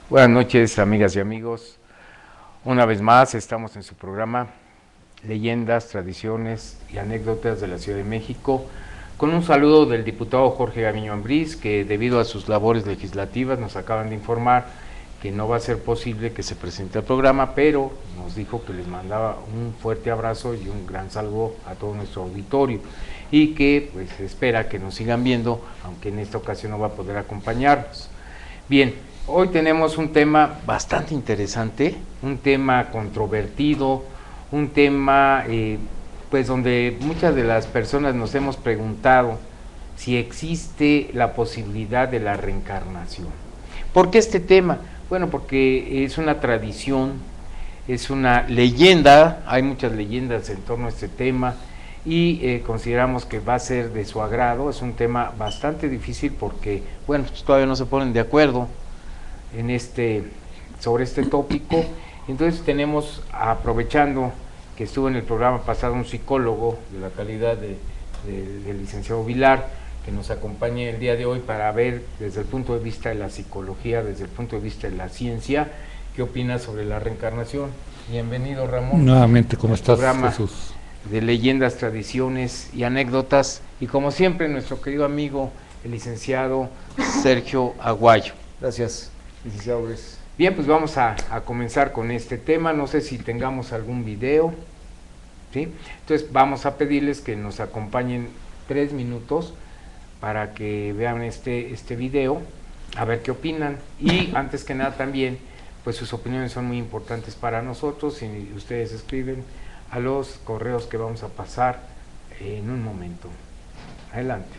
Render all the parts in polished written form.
Buenas noches, amigas y amigos. Una vez más estamos en su programa Leyendas, Tradiciones y Anécdotas de la Ciudad de México, con un saludo del diputado Jorge Gaviño Ambriz, que debido a sus labores legislativas nos acaban de informar que no va a ser posible que se presente el programa, pero nos dijo que les mandaba un fuerte abrazo y un gran saludo a todo nuestro auditorio y que pues espera que nos sigan viendo, aunque en esta ocasión no va a poder acompañarnos. Bien, hoy tenemos un tema bastante interesante, un tema controvertido, un tema pues donde muchas de las personas nos hemos preguntado si existe la posibilidad de la reencarnación. ¿Por qué este tema? Bueno, porque es una tradición, es una leyenda, hay muchas leyendas en torno a este tema y consideramos que va a ser de su agrado. Es un tema bastante difícil porque, bueno, pues todavía no se ponen de acuerdo en sobre este tópico. Entonces tenemos, aprovechando que estuvo en el programa pasado un psicólogo de la calidad del licenciado Vilar, que nos acompañe el día de hoy para ver desde el punto de vista de la psicología, desde el punto de vista de la ciencia, qué opina sobre la reencarnación. Bienvenido, Ramón. Nuevamente, ¿cómo estás, programa Jesús? De leyendas, tradiciones y anécdotas, y como siempre nuestro querido amigo el licenciado Sergio Aguayo. Gracias, licenciado Luis. Bien, pues vamos a comenzar con este tema. No sé si tengamos algún video, ¿sí? Entonces vamos a pedirles que nos acompañen 3 minutos para que vean este video, a ver qué opinan. Y antes que nada también, pues sus opiniones son muy importantes para nosotros y ustedes escriben a los correos que vamos a pasar en un momento. Adelante.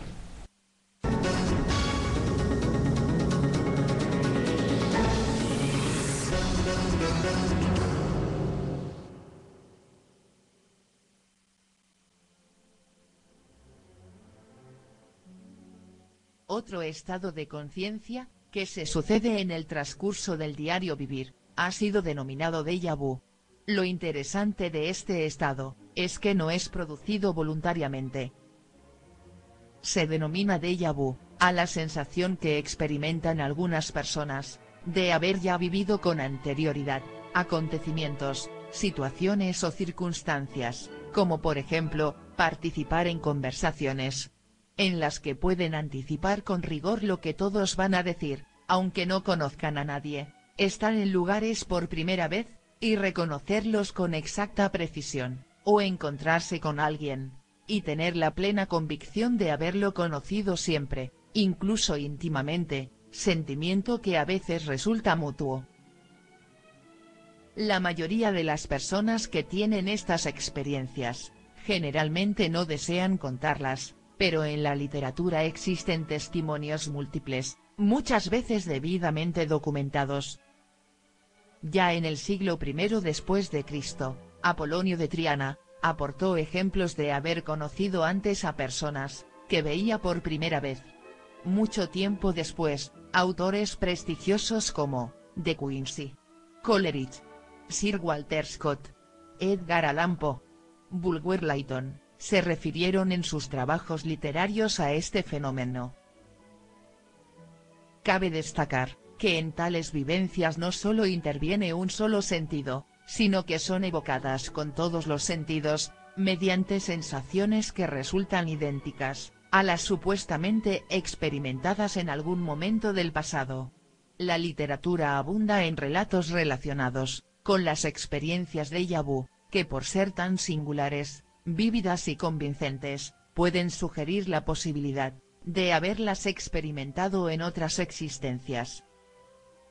Otro estado de conciencia, que se sucede en el transcurso del diario vivir, ha sido denominado déjà vu. Lo interesante de este estado, es que no es producido voluntariamente. Se denomina déjà vu, a la sensación que experimentan algunas personas, de haber ya vivido con anterioridad, acontecimientos, situaciones o circunstancias, como por ejemplo, participar en conversaciones, en las que pueden anticipar con rigor lo que todos van a decir, aunque no conozcan a nadie, estar en lugares por primera vez, y reconocerlos con exacta precisión, o encontrarse con alguien, y tener la plena convicción de haberlo conocido siempre, incluso íntimamente, sentimiento que a veces resulta mutuo. La mayoría de las personas que tienen estas experiencias, generalmente no desean contarlas, pero en la literatura existen testimonios múltiples, muchas veces debidamente documentados. Ya en el siglo I después de Cristo, Apolonio de Triana, aportó ejemplos de haber conocido antes a personas, que veía por primera vez. Mucho tiempo después, autores prestigiosos como, De Quincey, Coleridge, Sir Walter Scott, Edgar Allan Poe, Bulwer Lytton, se refirieron en sus trabajos literarios a este fenómeno. Cabe destacar, que en tales vivencias no solo interviene un solo sentido, sino que son evocadas con todos los sentidos, mediante sensaciones que resultan idénticas a las supuestamente experimentadas en algún momento del pasado. La literatura abunda en relatos relacionados con las experiencias déjà vu, que por ser tan singulares, vívidas y convincentes, pueden sugerir la posibilidad de haberlas experimentado en otras existencias.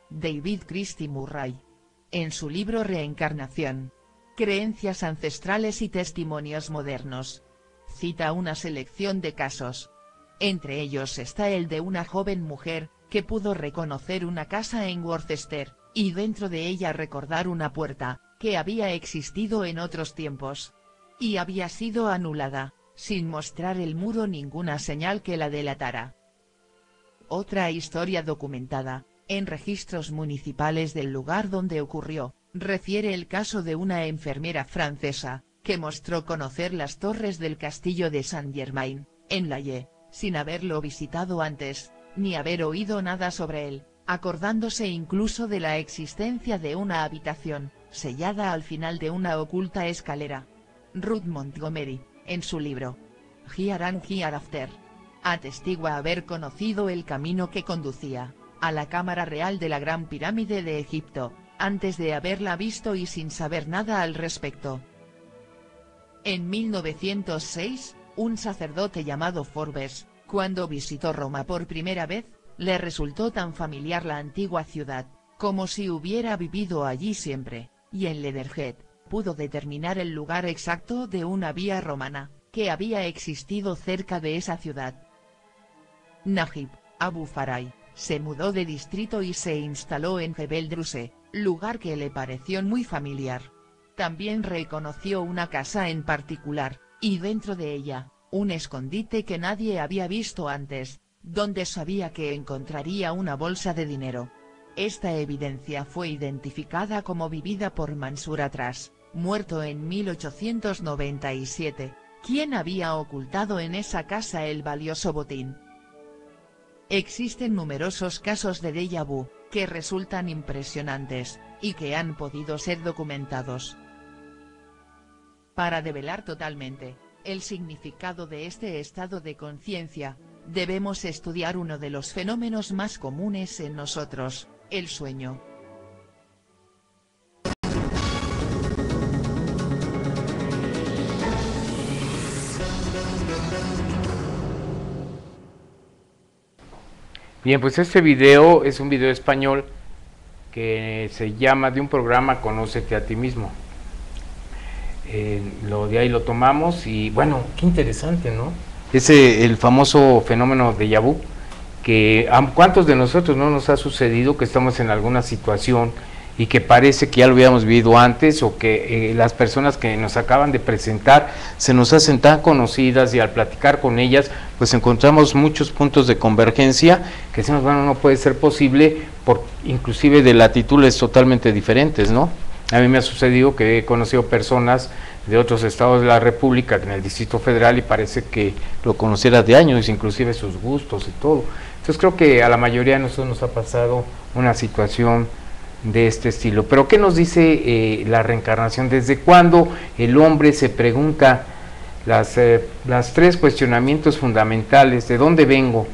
David Christie Murray, en su libro Reencarnación, Creencias ancestrales y testimonios modernos, cita una selección de casos. Entre ellos está el de una joven mujer, que pudo reconocer una casa en Worcester, y dentro de ella recordar una puerta, que había existido en otros tiempos, y había sido anulada, sin mostrar el muro ninguna señal que la delatara. Otra historia documentada, en registros municipales del lugar donde ocurrió, refiere el caso de una enfermera francesa, que mostró conocer las torres del castillo de Saint-Germain, en La Haye, sin haberlo visitado antes, ni haber oído nada sobre él, acordándose incluso de la existencia de una habitación, sellada al final de una oculta escalera. Ruth Montgomery, en su libro Here and Hereafter, atestigua haber conocido el camino que conducía a la cámara real de la Gran Pirámide de Egipto, antes de haberla visto y sin saber nada al respecto. En 1906, un sacerdote llamado Forbes, cuando visitó Roma por primera vez, le resultó tan familiar la antigua ciudad, como si hubiera vivido allí siempre, y en Leatherhead, pudo determinar el lugar exacto de una vía romana, que había existido cerca de esa ciudad. Najib Abu Faray, se mudó de distrito y se instaló en Jebel Druse, lugar que le pareció muy familiar. También reconoció una casa en particular, y dentro de ella, un escondite que nadie había visto antes, donde sabía que encontraría una bolsa de dinero. Esta evidencia fue identificada como vivida por Mansur Atras, muerto en 1897, quien había ocultado en esa casa el valioso botín. Existen numerosos casos de déjà vu, que resultan impresionantes, y que han podido ser documentados. Para develar totalmente el significado de este estado de conciencia, debemos estudiar uno de los fenómenos más comunes en nosotros, el sueño. Bien, pues este video es un video español que se llama de un programa Conócete a ti mismo. De ahí lo tomamos y bueno, qué interesante, ¿no? El famoso fenómeno de déjà vu, que a cuántos de nosotros no nos ha sucedido que estamos en alguna situación y que parece que ya lo habíamos vivido antes, o que las personas que nos acaban de presentar se nos hacen tan conocidas, y al platicar con ellas pues encontramos muchos puntos de convergencia que decimos, bueno, no puede ser posible, por inclusive de latitudes totalmente diferentes, ¿no? A mí me ha sucedido que he conocido personas de otros estados de la República en el Distrito Federal y parece que lo conociera de años, inclusive sus gustos y todo. Entonces creo que a la mayoría de nosotros nos ha pasado una situación de este estilo. Pero ¿qué nos dice la reencarnación? ¿Desde cuándo el hombre se pregunta las tres cuestionamientos fundamentales? ¿De dónde vengo?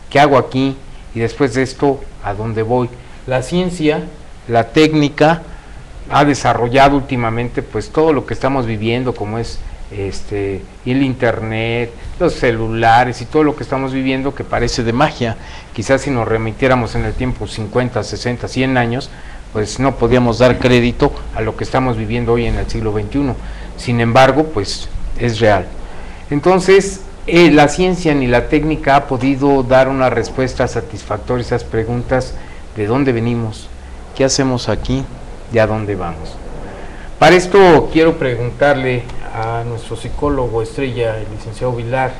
¿Qué hago aquí? Y después de esto, ¿a dónde voy? La ciencia, la técnica, ha desarrollado últimamente pues todo lo que estamos viviendo, como es el internet, los celulares y todo lo que estamos viviendo, que parece de magia. Quizás si nos remitiéramos en el tiempo 50, 60, 100 años, pues no podíamos dar crédito a lo que estamos viviendo hoy en el siglo XXI. Sin embargo, pues es real. Entonces, la ciencia ni la técnica ha podido dar una respuesta satisfactoria a esas preguntas: ¿de dónde venimos? ¿Qué hacemos aquí? ¿Y a dónde vamos? Para esto quiero preguntarle a nuestro psicólogo estrella, el licenciado Vilar,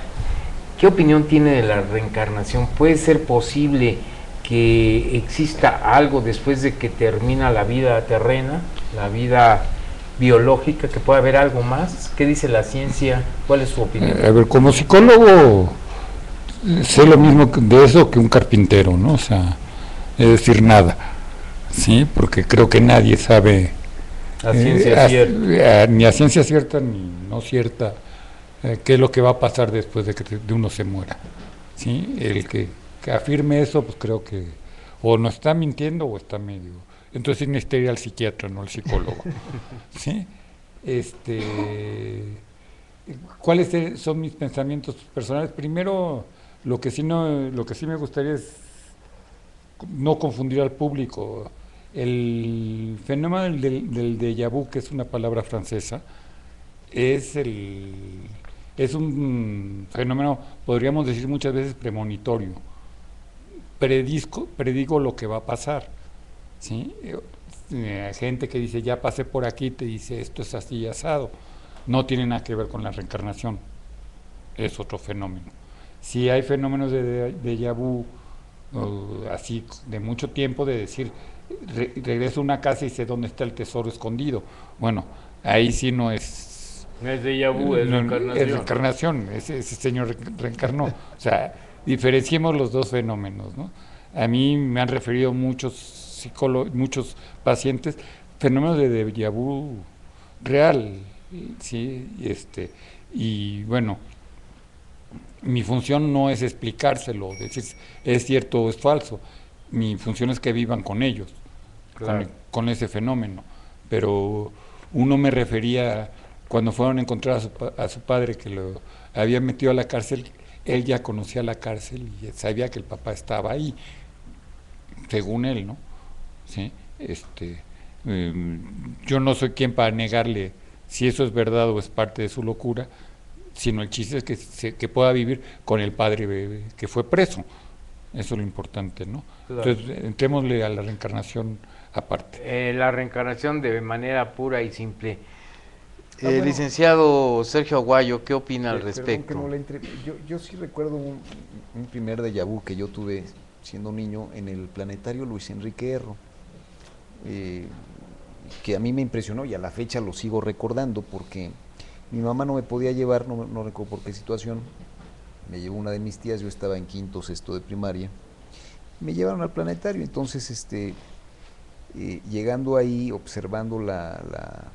¿qué opinión tiene de la reencarnación? ¿Puede ser posible que exista algo después de que termina la vida terrena, la vida biológica, que pueda haber algo más? ¿Qué dice la ciencia? ¿Cuál es su opinión? A ver, como psicólogo sé lo mismo de eso que un carpintero, ¿no? O sea, es decir, nada, ¿sí? Porque creo que nadie sabe a ciencia cierta, ni a ciencia cierta ni no cierta, qué es lo que va a pasar después de que uno se muera, ¿sí? El que afirme eso, pues creo que o no está mintiendo o está medio. Entonces necesitaría al psiquiatra, no al psicólogo, ¿sí? ¿Cuáles son mis pensamientos personales? Primero, lo que sí me gustaría es no confundir al público. El fenómeno del déjà vu, que es una palabra francesa, es un fenómeno, podríamos decir muchas veces, premonitorio. Predigo lo que va a pasar, ¿sí? Hay gente que dice, ya pasé por aquí, te dice, esto es así y asado. No tiene nada que ver con la reencarnación, es otro fenómeno. Si hay fenómenos de déjà vu, así de mucho tiempo, de decir, regreso a una casa y sé dónde está el tesoro escondido. Bueno, ahí sí no es... No es déjà vu, es reencarnación. Es reencarnación, ese señor reencarnó. O sea, diferenciemos los dos fenómenos, ¿no? A mí me han referido muchos psicólogos, muchos pacientes, fenómenos de déjà vu real, ¿sí? Y bueno, mi función no es explicárselo, decir es cierto o es falso. Mi función es que vivan con ellos, Claro. con ese fenómeno. Pero uno me refería, cuando fueron a encontrar a su padre que lo había metido a la cárcel, él ya conocía la cárcel y sabía que el papá estaba ahí, según él, ¿no? ¿Sí? Yo no soy quien para negarle si eso es verdad o es parte de su locura, sino el chiste es que pueda vivir con el padre que fue preso. Eso es lo importante, ¿no? Claro. Entonces, entrémosle a la reencarnación aparte. La reencarnación de manera pura y simple. Bueno. Licenciado Sergio Aguayo, ¿qué opina al Perdón respecto? que no le entre- yo sí recuerdo un primer déjà vu que yo tuve siendo niño en el planetario Luis Enrique Erro, que a mí me impresionó y a la fecha lo sigo recordando porque mi mamá no me podía llevar, no recuerdo por qué situación, me llevó una de mis tías, yo estaba en quinto, sexto de primaria, me llevaron al planetario, entonces llegando ahí, observando la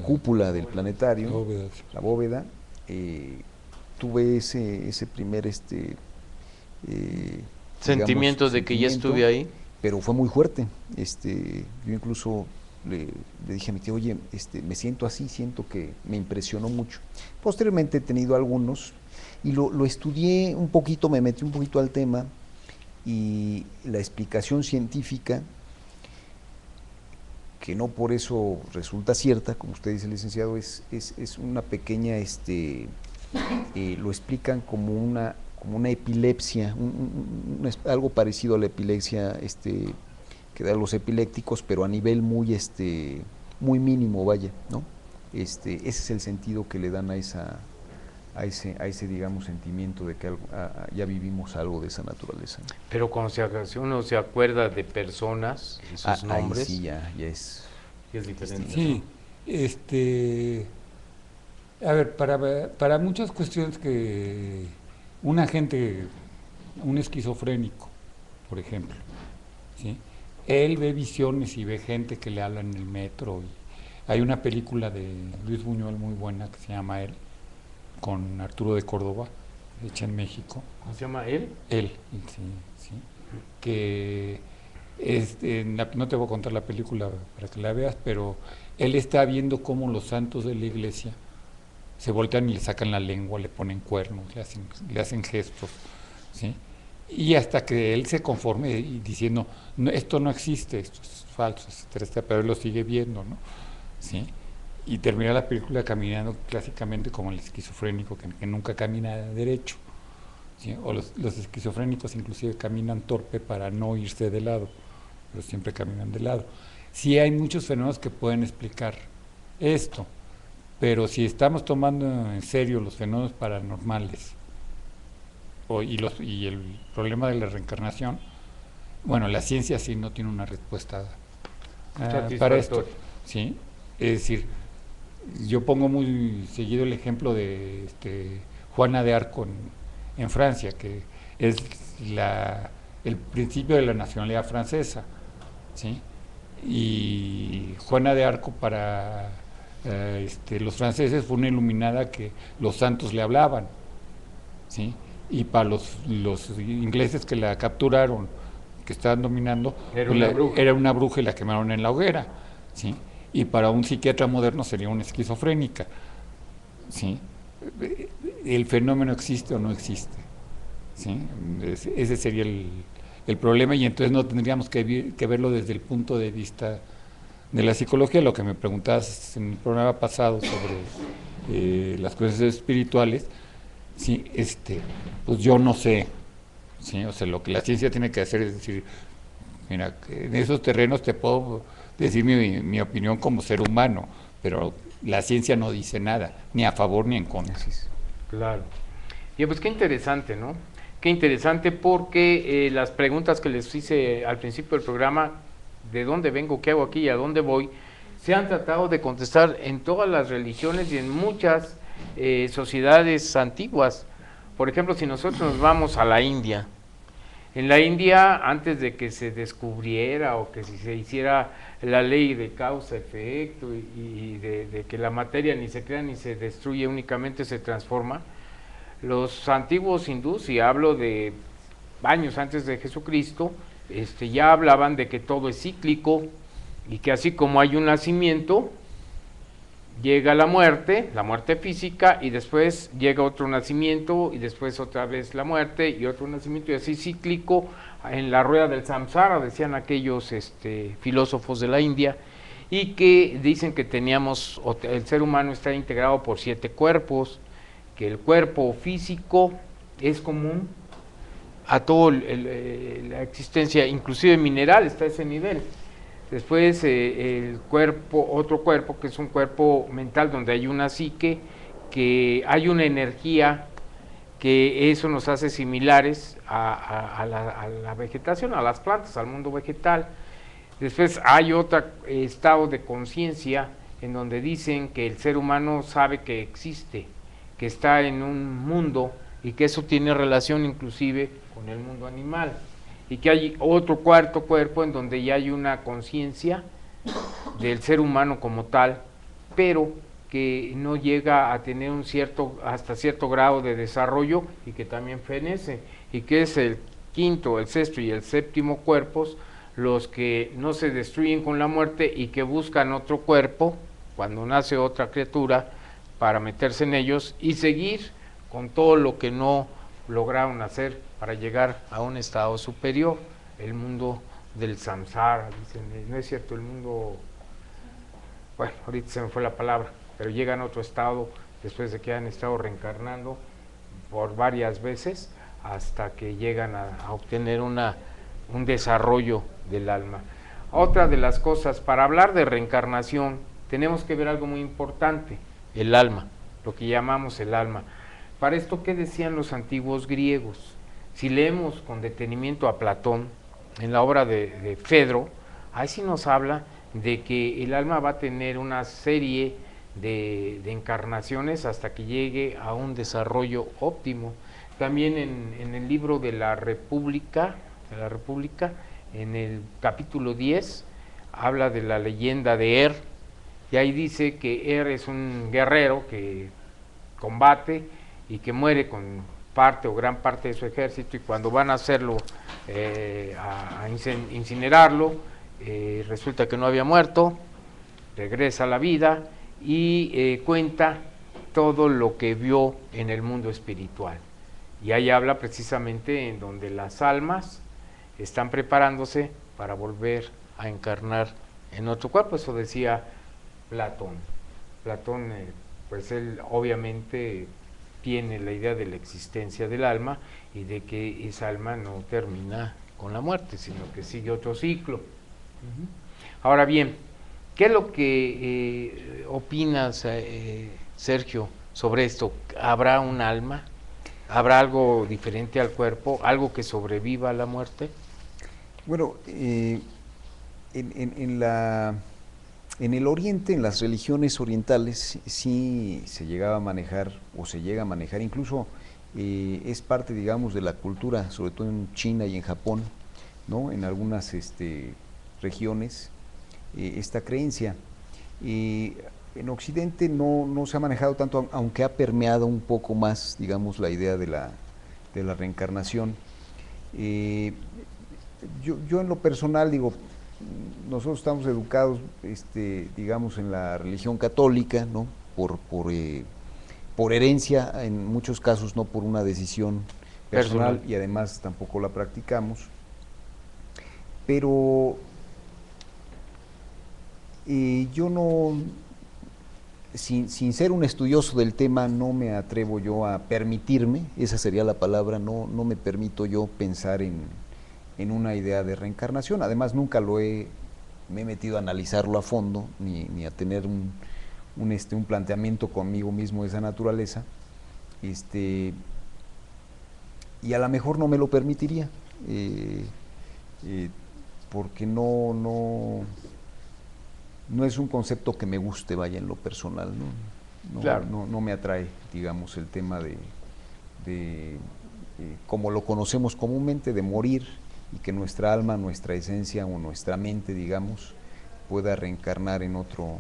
cúpula del planetario, Bóvedas. la bóveda, tuve ese primer Sentimientos de que ya estuve ahí. pero fue muy fuerte. Yo incluso le dije a mi tío, oye, me siento así, siento que me impresionó mucho. Posteriormente he tenido algunos y lo estudié un poquito, me metí un poquito al tema y la explicación científica, que no por eso resulta cierta, como usted dice, licenciado, es una pequeña, lo explican como una epilepsia, algo parecido a la epilepsia que dan los epilépticos, pero a nivel muy muy mínimo, vaya, ¿no? Ese es el sentido que le dan a ese digamos sentimiento de que ya vivimos algo de esa naturaleza. Pero cuando uno se acuerda de personas y sus nombres, ahí sí ya es diferente. Sí, a ver, para muchas cuestiones que un esquizofrénico, por ejemplo, ¿sí? Él ve visiones y ve gente que le habla en el metro. Hay una película de Luis Buñuel muy buena que se llama Él, con Arturo de Córdoba, hecha en México. ¿Cómo se llama él? Él, sí, sí. Que no te voy a contar la película para que la veas, pero él está viendo cómo los santos de la iglesia se voltean y le sacan la lengua, le ponen cuernos, le hacen gestos, ¿sí? Y hasta que él se conforme y diciendo, no, esto no existe, esto es falso, etcétera, pero él lo sigue viendo, ¿no? ¿Sí? Y termina la película caminando clásicamente como el esquizofrénico que nunca camina derecho, ¿sí? O los esquizofrénicos inclusive caminan torpe para no irse de lado, pero siempre caminan de lado. Sí hay muchos fenómenos que pueden explicar esto, pero si estamos tomando en serio los fenómenos paranormales y el problema de la reencarnación, bueno, la ciencia sí no tiene una respuesta para esto, ¿sí? Es decir, yo pongo muy seguido el ejemplo de Juana de Arco en Francia, que es el principio de la nacionalidad francesa, ¿sí? Y Juana de Arco para los franceses fue una iluminada que los santos le hablaban, ¿sí? Y para los ingleses que la capturaron, que estaban dominando, era una bruja y la quemaron en la hoguera, ¿sí? Y para un psiquiatra moderno sería una esquizofrénica, ¿sí? ¿El fenómeno existe o no existe? ¿Sí? Ese sería el problema, y entonces no tendríamos que verlo desde el punto de vista de la psicología. Lo que me preguntabas en el programa pasado sobre las cosas espirituales, ¿sí? Pues yo no sé, ¿sí? O sea, lo que la ciencia tiene que hacer es decir, mira, en esos terrenos te puedo decir mi opinión como ser humano, pero la ciencia no dice nada, ni a favor ni en contra. Claro. Y pues qué interesante, ¿no? Qué interesante, porque las preguntas que les hice al principio del programa, de dónde vengo, qué hago aquí y a dónde voy, se han tratado de contestar en todas las religiones y en muchas sociedades antiguas, por ejemplo, si nosotros nos vamos a la India, en la India, antes de que se descubriera o que si se hiciera la ley de causa-efecto y de que la materia ni se crea ni se destruye, únicamente se transforma, los antiguos hindús, y hablo de años antes de Jesucristo, ya hablaban de que todo es cíclico y que así como hay un nacimiento, llega la muerte física, y después llega otro nacimiento, y después otra vez la muerte, y otro nacimiento, y así cíclico, en la rueda del samsara, decían aquellos filósofos de la India, y que dicen que el ser humano está integrado por 7 cuerpos, que el cuerpo físico es común a toda la existencia, inclusive mineral, está a ese nivel. Después otro cuerpo que es un cuerpo mental donde hay una psique, que hay una energía, que eso nos hace similares a la vegetación, a las plantas, al mundo vegetal. Después hay otro estado de conciencia en donde dicen que el ser humano sabe que existe, que está en un mundo y que eso tiene relación inclusive con el mundo animal. Y que hay otro cuarto cuerpo en donde ya hay una conciencia del ser humano como tal, pero que no llega a tener hasta cierto grado de desarrollo, y que también fenece, y que es el quinto, el sexto y el séptimo cuerpos los que no se destruyen con la muerte y que buscan otro cuerpo cuando nace otra criatura para meterse en ellos y seguir con todo lo que no lograron hacer para llegar a un estado superior, el mundo del samsara, dicen, no es cierto, el mundo, bueno, ahorita se me fue la palabra, pero llegan a otro estado después de que han estado reencarnando por varias veces hasta que llegan a obtener un desarrollo del alma. Otra de las cosas, para hablar de reencarnación, tenemos que ver algo muy importante, el alma, lo que llamamos el alma. Para esto, ¿qué decían los antiguos griegos? Si leemos con detenimiento a Platón, en la obra de Fedro, ahí sí nos habla de que el alma va a tener una serie de encarnaciones hasta que llegue a un desarrollo óptimo. También en el libro de la República, en el capítulo 10, habla de la leyenda de Er, y ahí dice que Er es un guerrero que combate y que muere con parte o gran parte de su ejército, y cuando van a hacerlo, a incinerarlo, resulta que no había muerto, regresa a la vida y cuenta todo lo que vio en el mundo espiritual. Y ahí habla precisamente en donde las almas están preparándose para volver a encarnar en otro cuerpo. Eso decía Platón. Platón, pues él obviamente tiene la idea de la existencia del alma y de que esa alma no termina con la muerte, sino que sigue otro ciclo. Ahora bien, ¿qué es lo que opinas, Sergio, sobre esto? ¿Habrá un alma? ¿Habrá algo diferente al cuerpo? ¿Algo que sobreviva a la muerte? Bueno, en el Oriente, en las religiones orientales, sí se llegaba a manejar, o se llega a manejar, incluso es parte, digamos, de la cultura, sobre todo en China y en Japón, ¿no? En algunas regiones, esta creencia. En Occidente no se ha manejado tanto, aunque ha permeado un poco más, digamos, la idea de la reencarnación. Yo en lo personal digo, nosotros estamos educados, digamos, en la religión católica, ¿no? Por herencia, en muchos casos no por una decisión personal, y además tampoco la practicamos. Pero yo no, sin ser un estudioso del tema, no me atrevo yo a permitirme, esa sería la palabra, no me permito yo pensar en una idea de reencarnación. Además nunca me he metido a analizarlo a fondo, ni a tener un planteamiento conmigo mismo de esa naturaleza, y a lo mejor no me lo permitiría, porque no es un concepto que me guste, vaya, en lo personal, ¿no? Claro. No me atrae, digamos, el tema como lo conocemos comúnmente, de morir y que nuestra alma, nuestra esencia o nuestra mente, digamos, pueda reencarnar en otro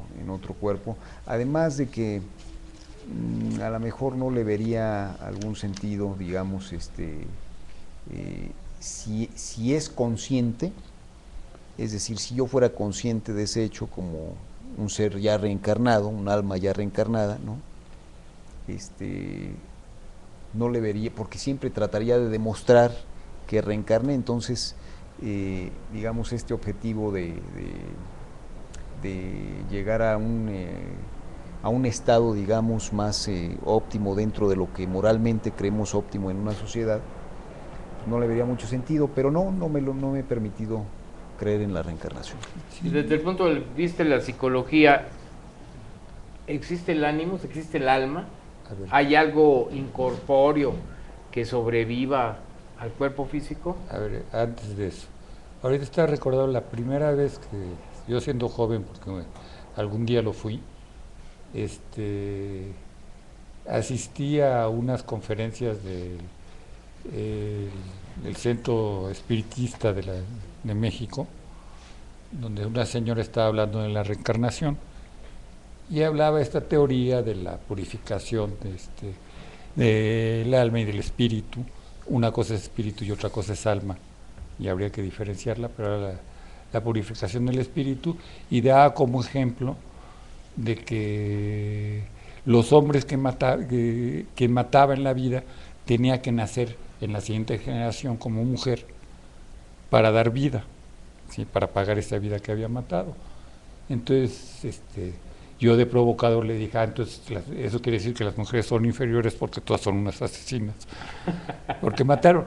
cuerpo, además de que a lo mejor no le vería algún sentido, digamos, si es consciente, es decir, si yo fuera consciente de ese hecho como un ser ya reencarnado, un alma ya reencarnada, ¿no? No le vería, porque siempre trataría de demostrar que reencarne, entonces, digamos, este objetivo de llegar a un estado, digamos, más óptimo dentro de lo que moralmente creemos óptimo en una sociedad, no le vería mucho sentido, pero no me he permitido creer en la reencarnación. Sí. Desde el punto de vista de la psicología, ¿existe el ánimo? ¿Existe el alma? ¿Hay algo incorpóreo que sobreviva al cuerpo físico? A ver, antes de eso, ahorita estaba recordando la primera vez que yo, siendo joven, porque algún día lo fui, asistí a unas conferencias del Centro Espiritista de México, donde una señora estaba hablando de la reencarnación y hablaba esta teoría de la purificación del alma y del espíritu. Una cosa es espíritu y otra cosa es alma, y habría que diferenciarla, pero era la purificación del espíritu, y daba como ejemplo de que los hombres que mataba en la vida tenía que nacer en la siguiente generación como mujer para dar vida, ¿sí? Para pagar esa vida que había matado. Entonces, yo de provocador le dije, entonces eso quiere decir que las mujeres son inferiores porque todas son unas asesinas, porque mataron.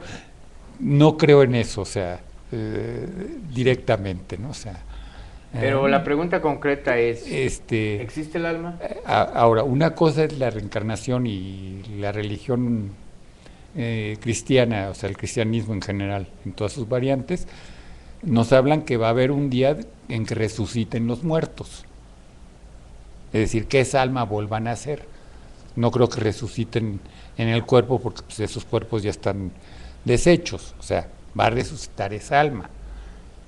No creo en eso, o sea, directamente, ¿no? O sea, pero la pregunta concreta es, ¿existe el alma? Ahora, una cosa es la reencarnación y la religión cristiana, o sea, el cristianismo en general, en todas sus variantes, nos hablan que va a haber un día en que resuciten los muertos. Es decir, que esa alma vuelva a nacer. No creo que resuciten en el cuerpo porque pues, esos cuerpos ya están deshechos, o sea, va a resucitar esa alma.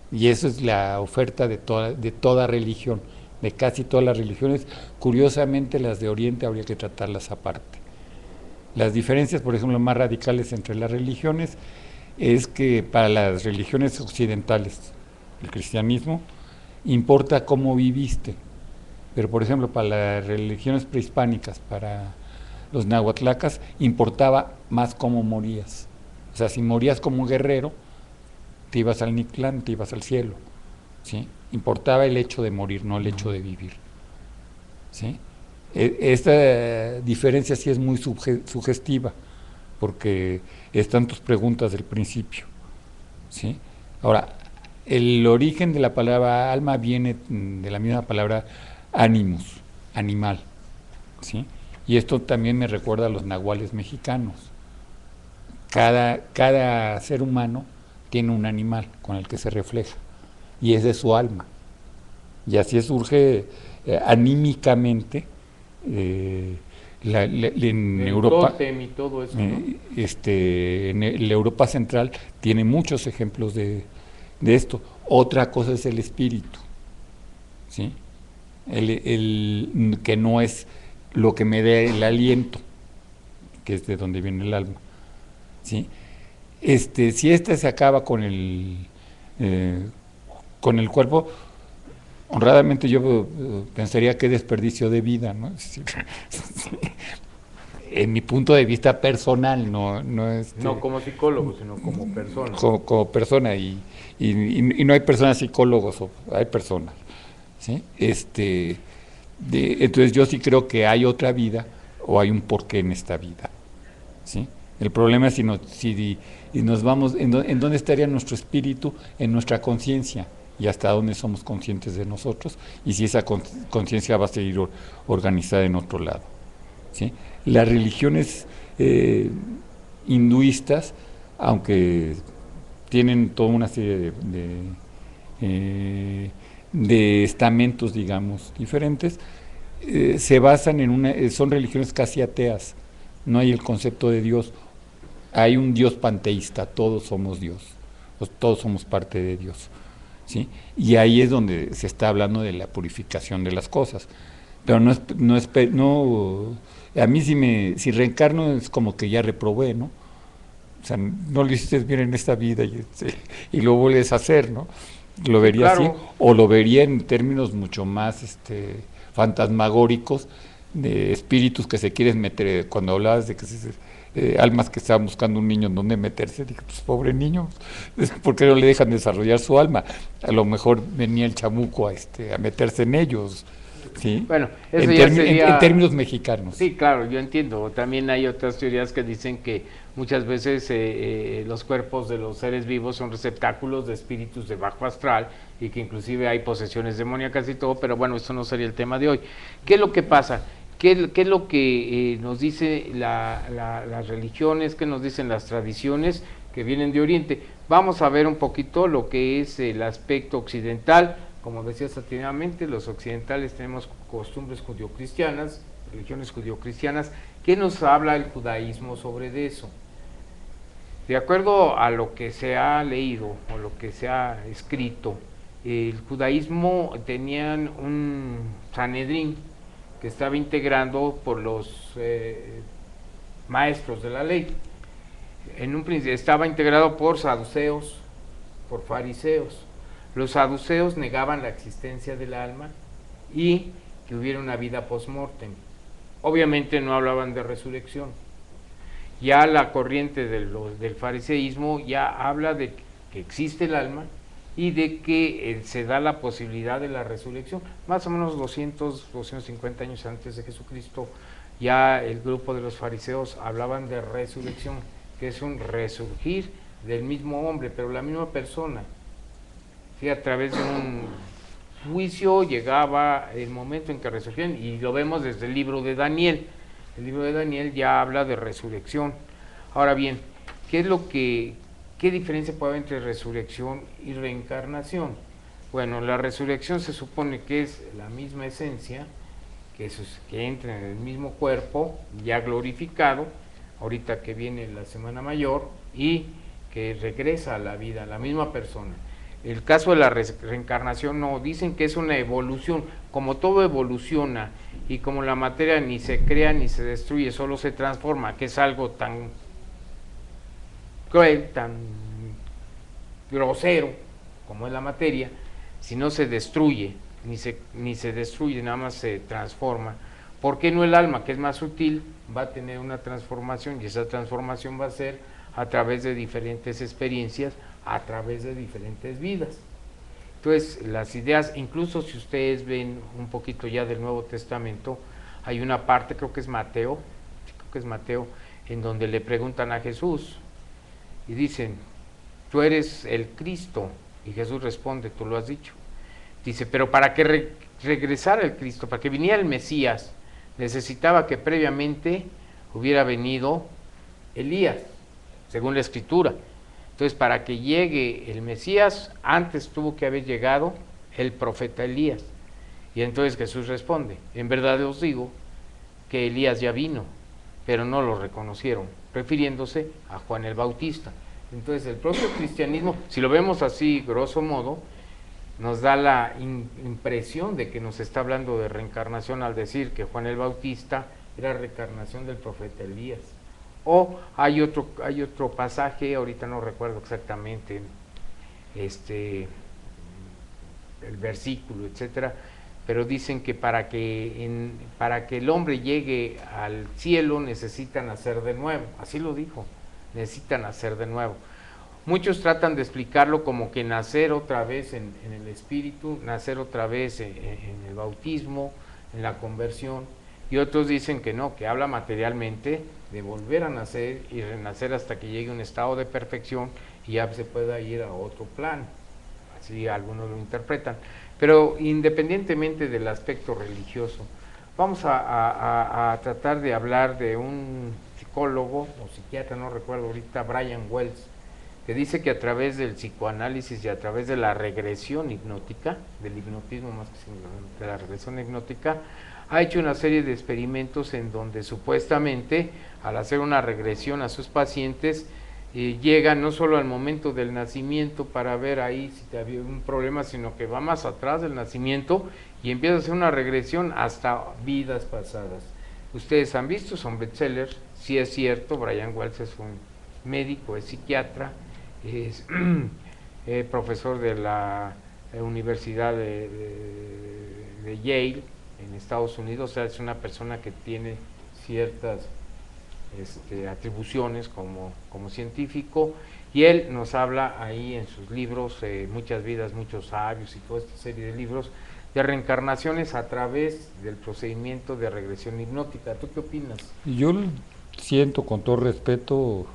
Y eso es la oferta de toda religión, de casi todas las religiones. Curiosamente, las de Oriente habría que tratarlas aparte. Las diferencias, por ejemplo, más radicales entre las religiones es que para las religiones occidentales, el cristianismo, importa cómo viviste, pero por ejemplo para las religiones prehispánicas, para los nahuatlacas, importaba más cómo morías. O sea, si morías como un guerrero, te ibas al Mictlán, te ibas al cielo, ¿sí? Importaba el hecho de morir, no el hecho de vivir, ¿sí? Esta diferencia sí es muy sugestiva, porque están tus preguntas del principio, ¿sí? Ahora, el origen de la palabra alma viene de la misma palabra animus, animal, ¿sí? Y esto también me recuerda a los nahuales mexicanos. Cada ser humano tiene un animal con el que se refleja, y ese es su alma. Y así surge anímicamente en Europa. Tótem y todo eso, ¿no? En la Europa central tiene muchos ejemplos de esto. Otra cosa es el espíritu, ¿sí? Que no es lo que me da el aliento, que es de donde viene el alma, ¿sí? Si se acaba con el cuerpo, honradamente yo pensaría que desperdicio de vida, ¿no? En mi punto de vista personal, no como psicólogo, sino como persona. Como persona, y no hay personas psicólogos, hay personas, ¿sí? Entonces yo sí creo que hay otra vida o hay un porqué en esta vida, ¿sí? El problema es si nos vamos, ¿en dónde estaría nuestro espíritu? En nuestra conciencia, y hasta dónde somos conscientes de nosotros, y si esa conciencia va a seguir organizada en otro lado, ¿sí? Las religiones hinduistas, aunque tienen toda una serie de estamentos, digamos, diferentes, se basan son religiones casi ateas. No hay el concepto de Dios, Hay un Dios panteísta, todos somos Dios, todos somos parte de Dios, ¿sí? Y ahí es donde se está hablando de la purificación de las cosas. Pero no, a mí si reencarno es como que ya reprobé, ¿no? O sea, no lo hiciste bien en esta vida y lo vuelves a hacer, ¿no? Lo vería claro. así, o lo vería en términos mucho más fantasmagóricos, de espíritus que se quieren meter. Cuando hablabas de que almas que estaban buscando un niño en donde meterse, dije, pues pobre niño, ¿por qué no le dejan desarrollar su alma? A lo mejor venía el chamuco a meterse en ellos, ¿sí? Bueno, eso ya sería... en términos mexicanos. Sí, claro, yo entiendo. También hay otras teorías que dicen que muchas veces los cuerpos de los seres vivos son receptáculos de espíritus de bajo astral y que inclusive hay posesiones demoníacas y todo, pero bueno, esto no sería el tema de hoy. ¿Qué es lo que pasa? ¿Qué es lo que nos dice las religiones? ¿Qué nos dicen las tradiciones que vienen de Oriente? Vamos a ver un poquito lo que es el aspecto occidental. Como decías anteriormente, los occidentales tenemos costumbres judio-cristianas, religiones judio-cristianas. ¿Qué nos habla el judaísmo sobre eso? De acuerdo a lo que se ha leído o lo que se ha escrito, el judaísmo tenían un Sanedrín que estaba integrado por los maestros de la ley. En un principio estaba integrado por saduceos, por fariseos. Los saduceos negaban la existencia del alma y que hubiera una vida post-mortem. Obviamente no hablaban de resurrección. Ya la corriente del fariseísmo ya habla de que existe el alma y de que se da la posibilidad de la resurrección. Más o menos 250 años antes de Jesucristo, ya el grupo de los fariseos hablaban de resurrección, que es un resurgir del mismo hombre, pero la misma persona. Sí, a través de un juicio llegaba el momento en que resurgían, y lo vemos desde el libro de Daniel. El libro de Daniel ya habla de resurrección. Ahora bien, ¿qué diferencia puede haber entre resurrección y reencarnación? Bueno, la resurrección se supone que es la misma esencia, que entra en el mismo cuerpo, ya glorificado, ahorita que viene la Semana Mayor, y que regresa a la vida, la misma persona. El caso de la reencarnación no, dicen que es una evolución, como todo evoluciona y como la materia ni se crea ni se destruye, solo se transforma, que es algo tan cruel, tan grosero como es la materia, si no se destruye, ni se destruye, nada más se transforma. ¿Por qué no el alma, que es más sutil, va a tener una transformación? Y esa transformación va a ser a través de diferentes experiencias, a través de diferentes vidas. Entonces, las ideas, incluso si ustedes ven un poquito ya del Nuevo Testamento, hay una parte, creo que es Mateo, en donde le preguntan a Jesús y dicen, tú eres el Cristo, y Jesús responde, tú lo has dicho. Dice, pero para que regresara el Cristo, para que viniera el Mesías, necesitaba que previamente hubiera venido Elías, según la Escritura. Entonces, para que llegue el Mesías, antes tuvo que haber llegado el profeta Elías. Y entonces Jesús responde, en verdad os digo que Elías ya vino, pero no lo reconocieron, refiriéndose a Juan el Bautista. Entonces, el propio cristianismo, si lo vemos así, grosso modo, nos da la impresión de que nos está hablando de reencarnación al decir que Juan el Bautista era reencarnación del profeta Elías. O hay otro pasaje, ahorita no recuerdo exactamente el versículo, etcétera, pero dicen que para que el hombre llegue al cielo necesita nacer de nuevo, así lo dijo, necesita nacer de nuevo. Muchos tratan de explicarlo como que nacer otra vez en el espíritu, nacer otra vez en el bautismo, en la conversión, y otros dicen que no, que habla materialmente de volver a nacer y renacer hasta que llegue a un estado de perfección y ya se pueda ir a otro plano. Así algunos lo interpretan. Pero independientemente del aspecto religioso, vamos a tratar de hablar de un psicólogo o psiquiatra, no recuerdo ahorita, Brian Wells, que dice que a través del psicoanálisis y a través de la regresión hipnótica, del hipnotismo más que de la regresión hipnótica, ha hecho una serie de experimentos en donde supuestamente al hacer una regresión a sus pacientes llega no solo al momento del nacimiento para ver ahí si había un problema, sino que va más atrás del nacimiento y empieza a hacer una regresión hasta vidas pasadas. Ustedes han visto, son bestsellers, sí es cierto, Brian Wells es un médico, es psiquiatra, es profesor de la Universidad de Yale en Estados Unidos, o sea, es una persona que tiene ciertas atribuciones como científico, y él nos habla ahí en sus libros, Muchas vidas, muchos sabios y toda esta serie de libros, de reencarnaciones a través del procedimiento de regresión hipnótica. ¿Tú qué opinas? Yo siento, con todo respeto,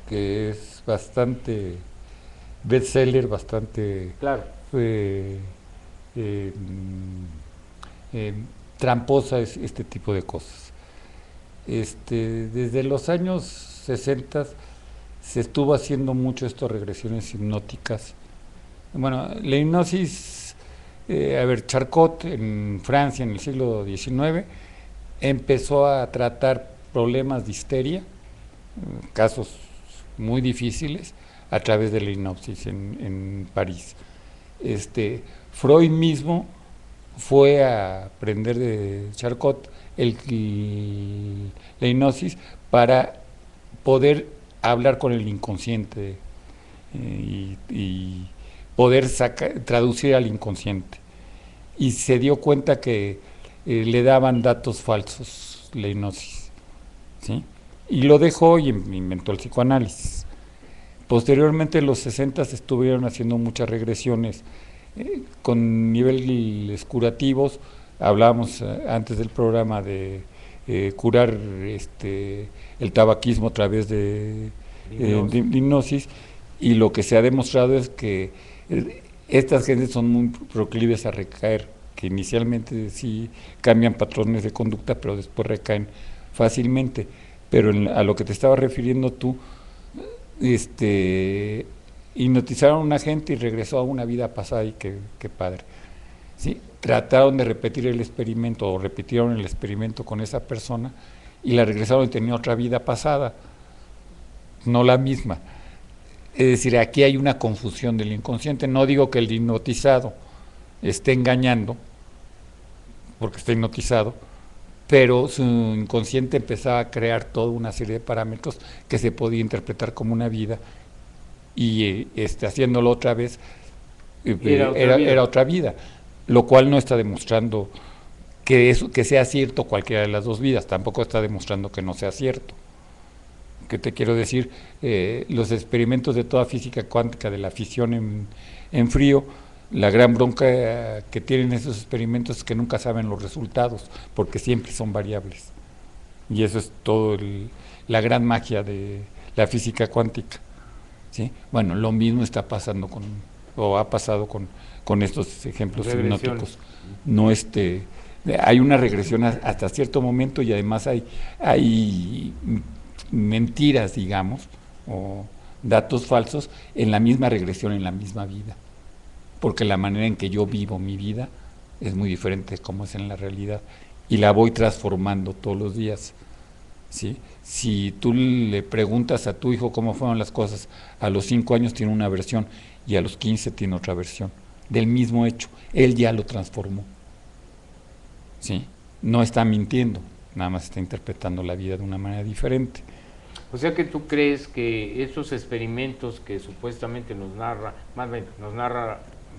que es bastante bestseller, bastante claro. Tramposa es este tipo de cosas. Desde los años 60 se estuvo haciendo mucho estas regresiones hipnóticas. Bueno, la hipnosis, Charcot en Francia en el siglo XIX empezó a tratar problemas de histeria, casos muy difíciles, a través de la hipnosis en París. Freud mismo fue a aprender de Charcot la hipnosis para poder hablar con el inconsciente y poder traducir al inconsciente. Y se dio cuenta que le daban datos falsos la hipnosis, ¿sí? Y lo dejó y inventó el psicoanálisis. Posteriormente, en los 60 estuvieron haciendo muchas regresiones con niveles curativos. Hablábamos antes del programa de curar el tabaquismo a través de hipnosis, y lo que se ha demostrado es que estas gentes son muy proclives a recaer, que inicialmente sí cambian patrones de conducta, pero después recaen fácilmente. Pero a lo que te estaba refiriendo tú, hipnotizaron a una gente y regresó a una vida pasada, y qué padre. ¿Sí? Trataron de repetir el experimento, o repitieron el experimento con esa persona, y la regresaron y tenía otra vida pasada, no la misma. Es decir, aquí hay una confusión del inconsciente. No digo que el hipnotizado esté engañando, porque está hipnotizado, pero su inconsciente empezaba a crear toda una serie de parámetros que se podía interpretar como una vida, y haciéndolo otra vez era otra vida, lo cual no está demostrando que sea cierto cualquiera de las dos vidas, tampoco está demostrando que no sea cierto. ¿Qué te quiero decir? Los experimentos de toda física cuántica, de la fisión en frío, la gran bronca que tienen esos experimentos es que nunca saben los resultados, porque siempre son variables. Y eso es todo la gran magia de la física cuántica, ¿sí? Bueno, lo mismo está pasando o ha pasado con estos ejemplos hipnóticos. No hay una regresión hasta cierto momento, y además hay mentiras, digamos, o datos falsos en la misma regresión, en la misma vida, porque la manera en que yo vivo mi vida es muy diferente de cómo es en la realidad, y la voy transformando todos los días, ¿sí? Si tú le preguntas a tu hijo cómo fueron las cosas, a los 5 años tiene una versión, y a los 15 tiene otra versión del mismo hecho. Él ya lo transformó, ¿sí? No está mintiendo, nada más está interpretando la vida de una manera diferente. O sea que tú crees que estos experimentos que supuestamente nos narra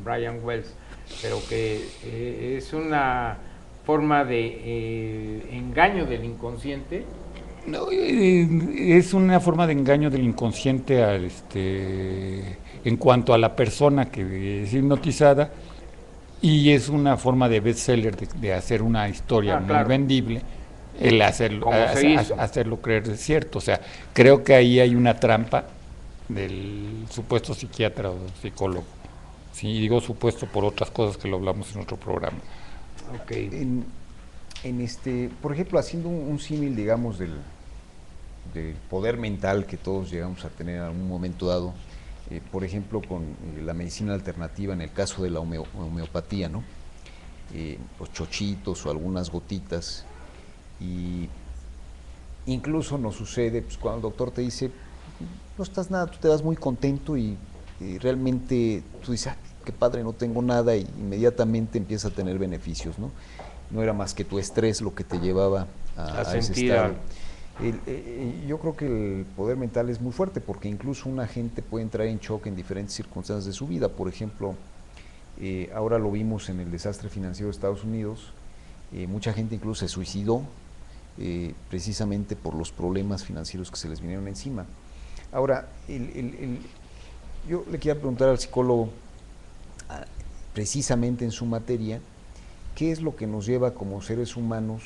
Brian Wells, pero que es una forma de engaño del inconsciente. No, es una forma de engaño del inconsciente en cuanto a la persona que es hipnotizada, y es una forma de bestseller, de hacer una historia muy vendible, el hacerlo creer cierto. O sea, creo que ahí hay una trampa del supuesto psiquiatra o psicólogo. Sí, digo supuesto por otras cosas que lo hablamos en otro programa. Okay. Por ejemplo, haciendo un símil, digamos, del poder mental que todos llegamos a tener en algún momento dado, por ejemplo, con la medicina alternativa, en el caso de la homeopatía, ¿no? Los chochitos o algunas gotitas, y incluso nos sucede pues, cuando el doctor te dice, no estás nada, tú te vas muy contento y realmente tú dices, qué padre, no tengo nada, y inmediatamente empieza a tener beneficios, ¿no? No era más que tu estrés lo que te llevaba a ese sentir estado. algo. Yo creo que el poder mental es muy fuerte, porque incluso una gente puede entrar en shock en diferentes circunstancias de su vida. Por ejemplo, ahora lo vimos en el desastre financiero de Estados Unidos, mucha gente incluso se suicidó precisamente por los problemas financieros que se les vinieron encima. Ahora, yo le quiero preguntar al psicólogo, precisamente en su materia, ¿qué es lo que nos lleva como seres humanos?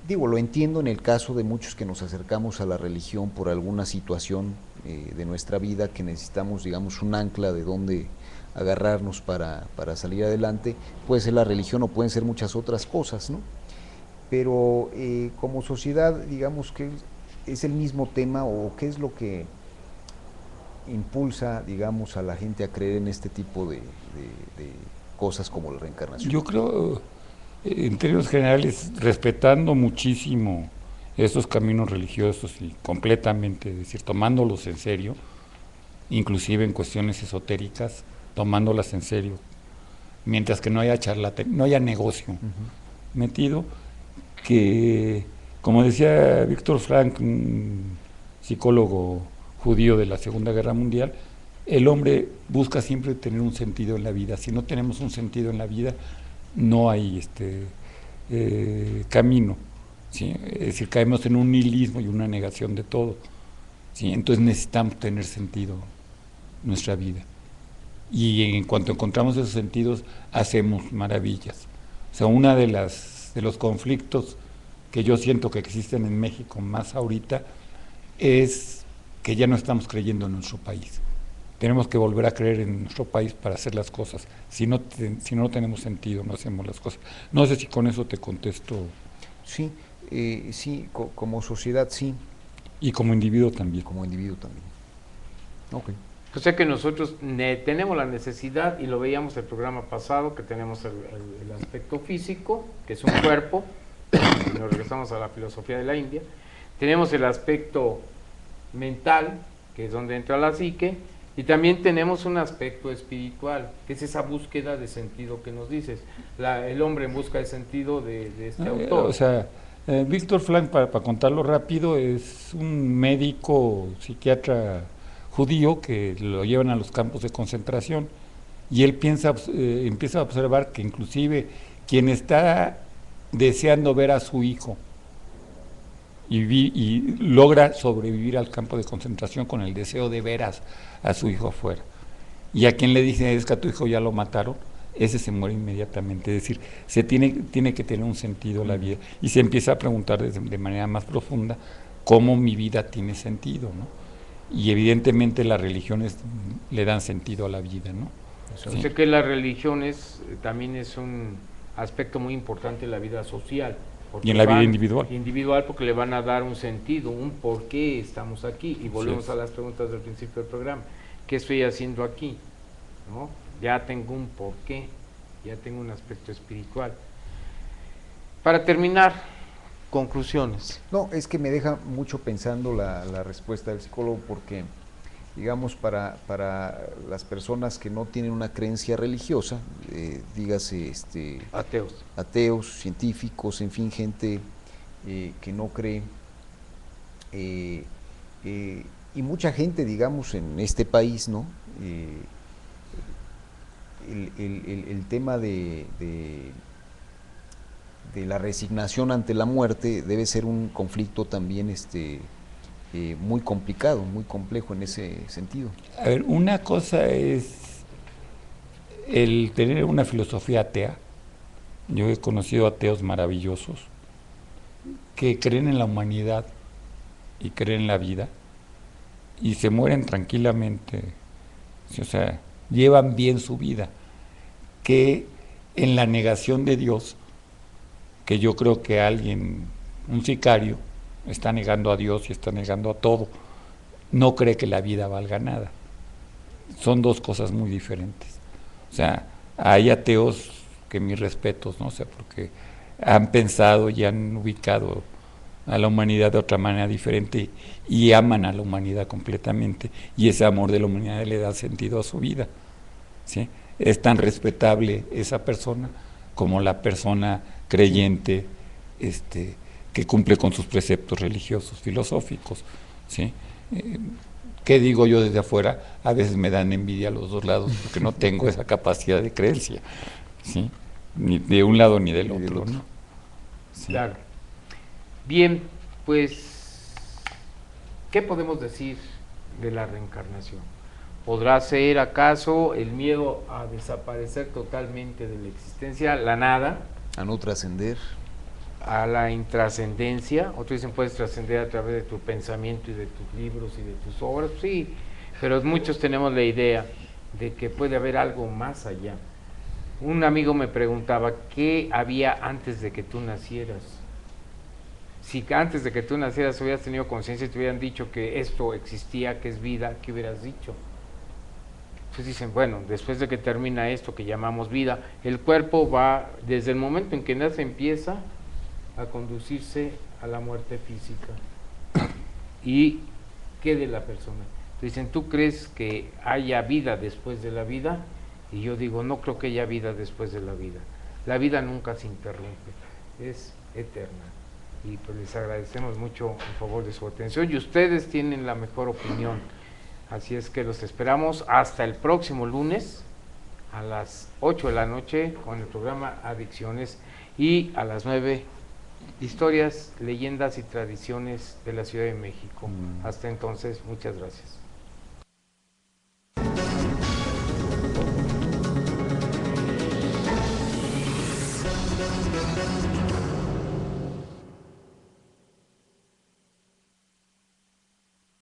Digo, lo entiendo en el caso de muchos que nos acercamos a la religión por alguna situación de nuestra vida, que necesitamos, digamos, un ancla de donde agarrarnos para salir adelante. Puede ser la religión o pueden ser muchas otras cosas, ¿no? Pero como sociedad, digamos, que es el mismo tema, o qué es lo que impulsa, digamos, a la gente a creer en este tipo de cosas como la reencarnación. Yo creo, en términos generales, respetando muchísimo estos caminos religiosos y completamente, es decir, tomándolos en serio, inclusive en cuestiones esotéricas, tomándolas en serio, mientras que no haya no haya negocio metido, que, como decía Víctor Frank, un psicólogo judío de la Segunda Guerra Mundial, el hombre busca siempre tener un sentido en la vida. Si no tenemos un sentido en la vida, no hay camino, ¿sí? Es decir, caemos en un nihilismo y una negación de todo, ¿sí? Entonces necesitamos tener sentido en nuestra vida, y en cuanto encontramos esos sentidos hacemos maravillas. O sea, una de los conflictos que yo siento que existen en México más ahorita es que ya no estamos creyendo en nuestro país. Tenemos que volver a creer en nuestro país para hacer las cosas. Si no tenemos sentido, no hacemos las cosas. No sé si con eso te contesto. Sí, sí, como sociedad sí. Y como individuo también. Como individuo también. Ok. O sea que nosotros tenemos la necesidad, y lo veíamos el programa pasado, que tenemos el aspecto físico, que es un cuerpo, y nos regresamos a la filosofía de la India. Tenemos el aspecto mental, que es donde entra la psique, y también tenemos un aspecto espiritual, que es esa búsqueda de sentido que nos dices. El hombre en busca de sentido de este autor. O sea, Víctor Frank, para contarlo rápido, es un médico psiquiatra judío que lo llevan a los campos de concentración, y él empieza a observar que inclusive quien está deseando ver a su hijo y logra sobrevivir al campo de concentración con el deseo de ver a su hijo afuera, y a quien le dice, es que a tu hijo ya lo mataron, ese se muere inmediatamente. Es decir, tiene que tener un sentido la vida, y se empieza a preguntar de manera más profunda cómo mi vida tiene sentido, ¿no? Y evidentemente las religiones le dan sentido a la vida, ¿no? Sí. Sé que las religiones también es un aspecto muy importante en la vida social. Y en la vida individual. Individual, porque le van a dar un sentido, un por qué estamos aquí. Y volvemos a las preguntas del principio del programa. ¿Qué estoy haciendo aquí? ¿No? Ya tengo un por qué, ya tengo un aspecto espiritual. Para terminar, conclusiones. No, es que me deja mucho pensando la respuesta del psicólogo, porque, digamos, para las personas que no tienen una creencia religiosa, dígase ateos, científicos, en fin, gente que no cree, y mucha gente, digamos, en este país, ¿no? El tema de la resignación ante la muerte debe ser un conflicto también muy complicado, muy complejo en ese sentido. A ver, una cosa es el tener una filosofía atea. Yo he conocido ateos maravillosos que creen en la humanidad y creen en la vida y se mueren tranquilamente, o sea, llevan bien su vida, que en la negación de Dios, que yo creo que un sicario, está negando a Dios y está negando a todo. No cree que la vida valga nada. Son dos cosas muy diferentes. O sea, hay ateos que mis respetos, ¿no? O sea, porque han pensado y han ubicado a la humanidad de otra manera diferente y aman a la humanidad completamente, y ese amor de la humanidad le da sentido a su vida, ¿sí? Es tan respetable esa persona como la persona creyente, que cumple con sus preceptos religiosos, filosóficos, ¿sí? ¿Qué digo yo desde afuera? A veces me dan envidia a los dos lados porque no tengo esa capacidad de creencia, ¿sí? Ni de un lado ni del otro, ¿no? Sí. Claro. Bien, pues, ¿qué podemos decir de la reencarnación? ¿Podrá ser acaso el miedo a desaparecer totalmente de la existencia, la nada? A no trascender. A la intrascendencia. Otros dicen, puedes trascender a través de tu pensamiento y de tus libros y de tus obras. Sí, pero muchos tenemos la idea de que puede haber algo más allá. Un amigo me preguntaba, ¿qué había antes de que tú nacieras? Si antes de que tú nacieras hubieras tenido conciencia y te hubieran dicho que esto existía, que es vida, ¿qué hubieras dicho? Entonces dicen, bueno, después de que termina esto que llamamos vida, el cuerpo va, desde el momento en que nace, empieza a conducirse a la muerte física. ¿Y qué de la persona? Dicen, ¿tú crees que haya vida después de la vida? Y yo digo, no creo que haya vida después de la vida. La vida nunca se interrumpe, es eterna. Y pues les agradecemos mucho en favor de su atención, y ustedes tienen la mejor opinión. Así es que los esperamos hasta el próximo lunes a las 8 de la noche con el programa Adicciones, y a las 9 historias, leyendas y tradiciones de la Ciudad de México. Hasta entonces, muchas gracias.